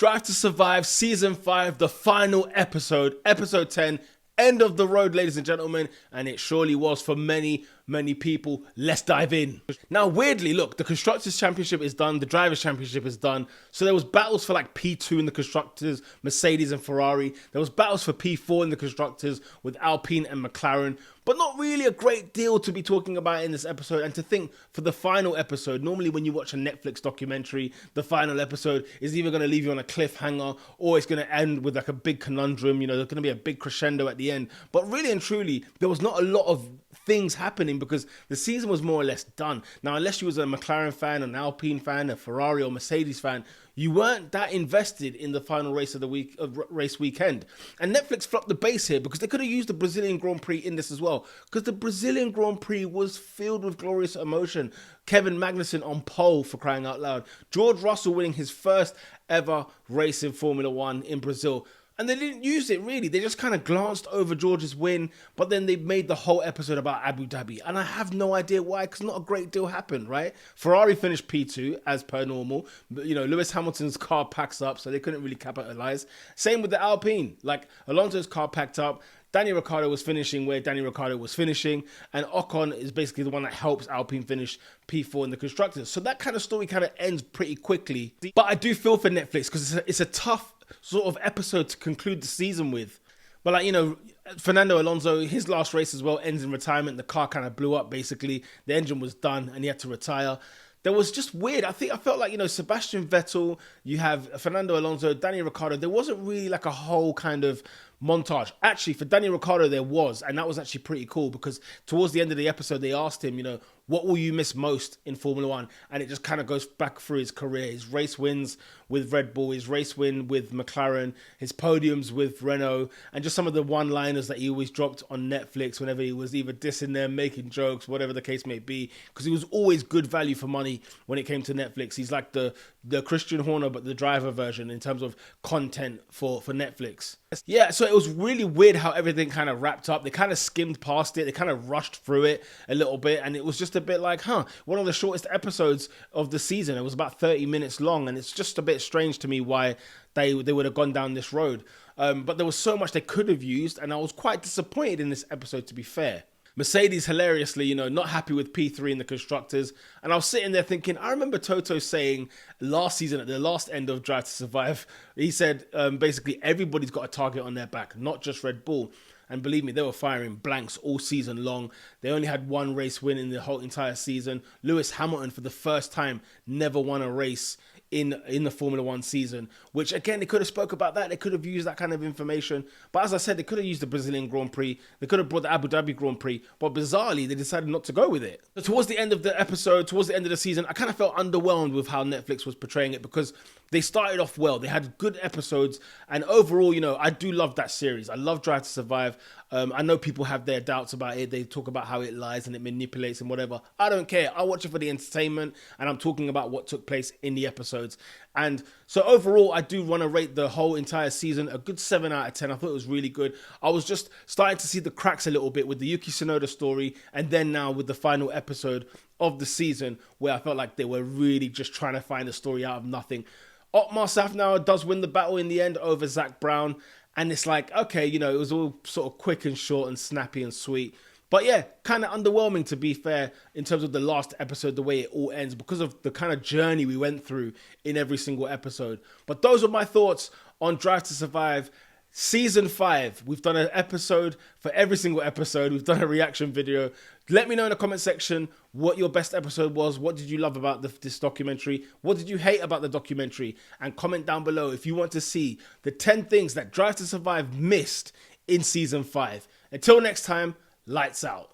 Drive to Survive Season 5, the final episode, Episode 10, end of the road, ladies and gentlemen, and it surely was for many people. Let's dive in. Now, weirdly, look, the Constructors' Championship is done, the Drivers' Championship is done, so there was battles for like P2 in the Constructors, Mercedes and Ferrari. There was battles for P4 in the Constructors with Alpine and McLaren, but not really a great deal to be talking about in this episode. And to think, for the final episode, normally when you watch a Netflix documentary, the final episode is either going to leave you on a cliffhanger or it's going to end with like a big conundrum, you know, there's going to be a big crescendo at the end. But really and truly, there was not a lot of things happening because the season was more or less done. Now, unless you was a McLaren fan, an Alpine fan, a Ferrari or Mercedes fan, you weren't that invested in the final race of the week, race weekend. And Netflix flopped the base here because they could have used the Brazilian Grand Prix in this as well, because the Brazilian Grand Prix was filled with glorious emotion. Kevin Magnussen on pole, for crying out loud. George Russell winning his first ever race in Formula One in Brazil. And they didn't use it really. They just kind of glanced over George's win, but then they made the whole episode about Abu Dhabi. And I have no idea why, because not a great deal happened, right? Ferrari finished P2 as per normal. But, you know, Lewis Hamilton's car packs up, so they couldn't really capitalize. Same with the Alpine. Like, Alonso's car packed up. Danny Ricciardo was finishing where Danny Ricciardo was finishing, and Ocon is basically the one that helps Alpine finish P4 in the Constructors. So that kind of story kind of ends pretty quickly. But I do feel for Netflix because it's a tough sort of episode to conclude the season with. But like, you know, Fernando Alonso, his last race as well ends in retirement. The car kind of blew up basically. The engine was done and he had to retire. There was just weird. I felt like, you know, Sebastian Vettel, you have Fernando Alonso, Danny Ricciardo. There wasn't really like a whole kind of montage. Actually, for Danny Ricciardo, there was, and that was actually pretty cool because towards the end of the episode, they asked him, you know, what will you miss most in Formula One? And it just kind of goes back through his career. His race wins with Red Bull, his race win with McLaren, his podiums with Renault, and just some of the one-liners that he always dropped on Netflix whenever he was either dissing them, making jokes, whatever the case may be, because he was always good value for money when it came to Netflix. He's like the Christian Horner, but the driver version in terms of content for Netflix. Yeah, so it was really weird how everything kind of wrapped up. They kind of skimmed past it. They kind of rushed through it a little bit, and it was just a bit like, one of the shortest episodes of the season. It was about 30 minutes long, and it's just a bit strange to me why they would have gone down this road. But there was so much they could have used, and I was quite disappointed in this episode, to be fair. Mercedes, hilariously, you know, not happy with P3 in the Constructors. And I was sitting there thinking, I remember Toto saying last season at the last end of Drive to Survive, he said, basically, everybody's got a target on their back, not just Red Bull. And believe me, they were firing blanks all season long. They only had one race win in the whole entire season. Lewis Hamilton, for the first time, never won a race in the Formula One season, which again, they could have spoke about that. They could have used that kind of information. But as I said, they could have used the Brazilian Grand Prix. They could have brought the Abu Dhabi Grand Prix. But bizarrely, they decided not to go with it. So towards the end of the episode, towards the end of the season, I kind of felt underwhelmed with how Netflix was portraying it because they started off well. They had good episodes. And overall, you know, I do love that series. I love Drive to Survive. I know people have their doubts about it. They talk about how it lies and it manipulates and whatever. I don't care. I watch it for the entertainment, and I'm talking about what took place in the episodes. And so overall, I do want to rate the whole entire season a good 7 out of 10. I thought it was really good. I was just starting to see the cracks a little bit with the Yuki Tsunoda story, and then now with the final episode of the season, where I felt like they were really just trying to find a story out of nothing. Otmar Safnauer does win the battle in the end over Zach Brown. And it's like, okay, you know, it was all sort of quick and short and snappy and sweet. But yeah, kind of underwhelming, to be fair, in terms of the last episode, the way it all ends, because of the kind of journey we went through in every single episode. But those are my thoughts on Drive to Survive Season 5. We've done an episode for every single episode. We've done a reaction video. Let me know in the comment section what your best episode was. What did you love about this documentary? What did you hate about the documentary? And comment down below if you want to see the 10 things that Drive to Survive missed in Season 5. Until next time, lights out.